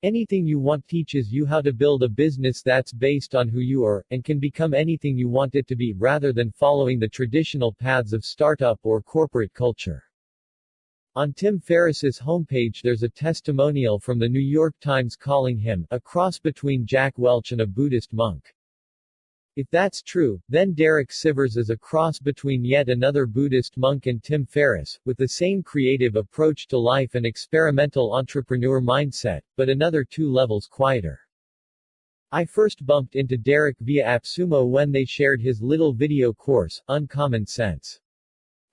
Anything You Want teaches you how to build a business that's based on who you are, and can become anything you want it to be, rather than following the traditional paths of startup or corporate culture. On Tim Ferriss's homepage there's a testimonial from the New York Times calling him a cross between Jack Welch and a Buddhist monk. If that's true, then Derek Sivers is a cross between yet another Buddhist monk and Tim Ferriss, with the same creative approach to life and experimental entrepreneur mindset, but another 2 levels quieter. I first bumped into Derek via Appsumo when they shared his little video course, Uncommon Sense.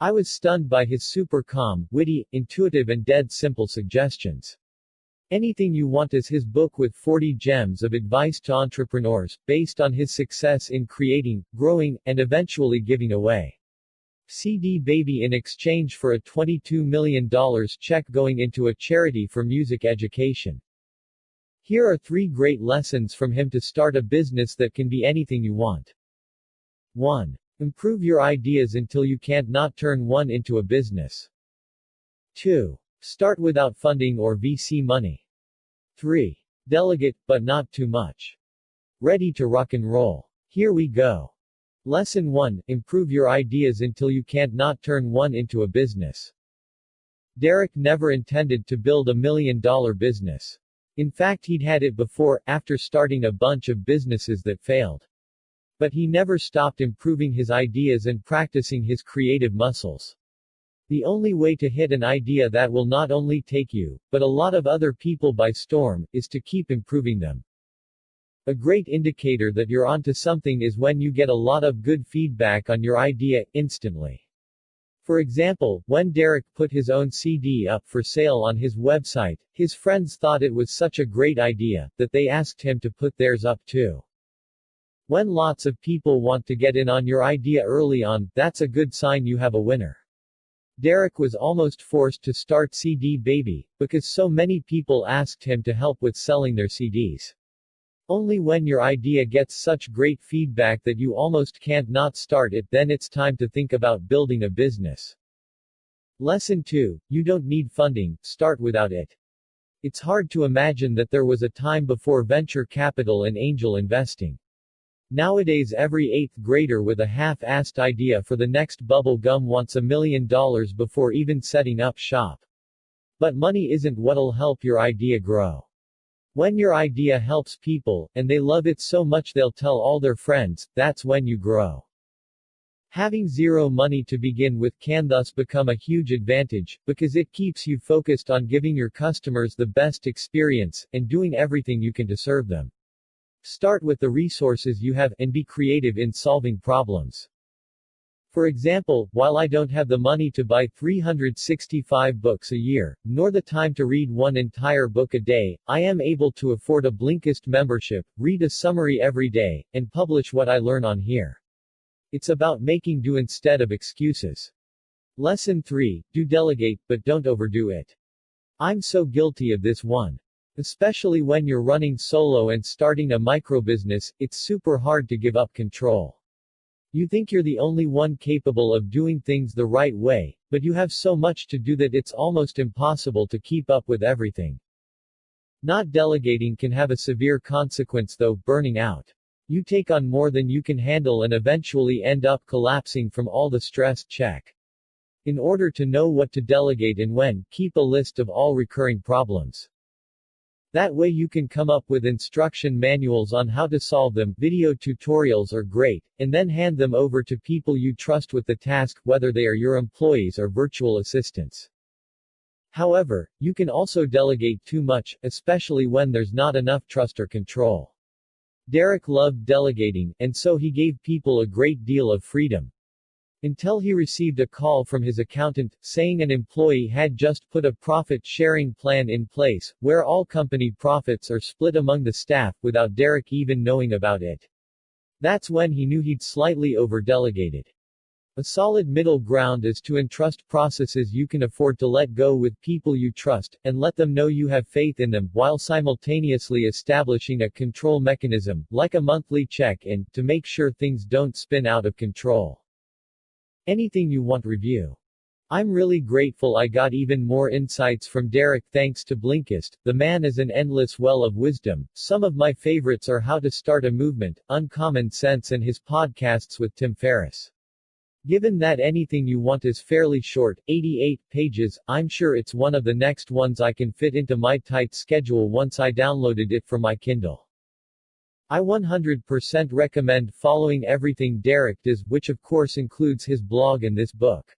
I was stunned by his super calm, witty, intuitive and dead simple suggestions. Anything You Want is his book with 40 gems of advice to entrepreneurs, based on his success in creating, growing, and eventually giving away CD Baby in exchange for a $22 million check going into a charity for music education. Here are 3 great lessons from him to start a business that can be anything you want. 1. Improve your ideas until you can't not turn one into a business. 2. Start without funding or VC money. 3. Delegate, but not too much. Ready to rock and roll. Here we go. Lesson 1. Improve your ideas until you can't not turn one into a business. Derek never intended to build $1 million business. In fact, he'd had it before, after starting a bunch of businesses that failed. But he never stopped improving his ideas and practicing his creative muscles. The only way to hit an idea that will not only take you, but a lot of other people by storm, is to keep improving them. A great indicator that you're onto something is when you get a lot of good feedback on your idea, instantly. For example, when Derek put his own CD up for sale on his website, his friends thought it was such a great idea, that they asked him to put theirs up too. When lots of people want to get in on your idea early on, that's a good sign you have a winner. Derek was almost forced to start CD Baby, because so many people asked him to help with selling their CDs. Only when your idea gets such great feedback that you almost can't not start it, then it's time to think about building a business. Lesson 2. You don't need funding, start without it. It's hard to imagine that there was a time before venture capital and angel investing. Nowadays every 8th grader with a half-assed idea for the next bubble gum wants $1 million before even setting up shop. But money isn't what'll help your idea grow. When your idea helps people, and they love it so much they'll tell all their friends, that's when you grow. Having zero money to begin with can thus become a huge advantage, because it keeps you focused on giving your customers the best experience, and doing everything you can to serve them. Start with the resources you have, and be creative in solving problems. For example, while I don't have the money to buy 365 books a year, nor the time to read one entire book a day, I am able to afford a Blinkist membership, read a summary every day, and publish what I learn on here. It's about making do instead of excuses. Lesson 3. Do delegate, but don't overdo it. I'm so guilty of this one. Especially when you're running solo and starting a microbusiness, it's super hard to give up control. You think you're the only one capable of doing things the right way, but you have so much to do that it's almost impossible to keep up with everything. Not delegating can have a severe consequence though, burning out. You take on more than you can handle and eventually end up collapsing from all the stress. Check. In order to know what to delegate and when, keep a list of all recurring problems. That way you can come up with instruction manuals on how to solve them. Video tutorials are great, and then hand them over to people you trust with the task, whether they are your employees or virtual assistants. However, you can also delegate too much, especially when there's not enough trust or control. Derek loved delegating, and so he gave people a great deal of freedom. Until he received a call from his accountant, saying an employee had just put a profit-sharing plan in place, where all company profits are split among the staff, without Derek even knowing about it. That's when he knew he'd slightly over-delegated. A solid middle ground is to entrust processes you can afford to let go with people you trust, and let them know you have faith in them, while simultaneously establishing a control mechanism, like a monthly check-in, to make sure things don't spin out of control. Anything you want review. I'm really grateful I got even more insights from Derek thanks to Blinkist. The man is an endless well of wisdom. Some of my favorites are How to Start a Movement, Uncommon Sense, and his podcasts with Tim Ferriss. Given that Anything You Want is fairly short, 88 pages, I'm sure it's one of the next ones I can fit into my tight schedule once I downloaded it for my Kindle. I 100% recommend following everything Derek does, which of course includes his blog and this book.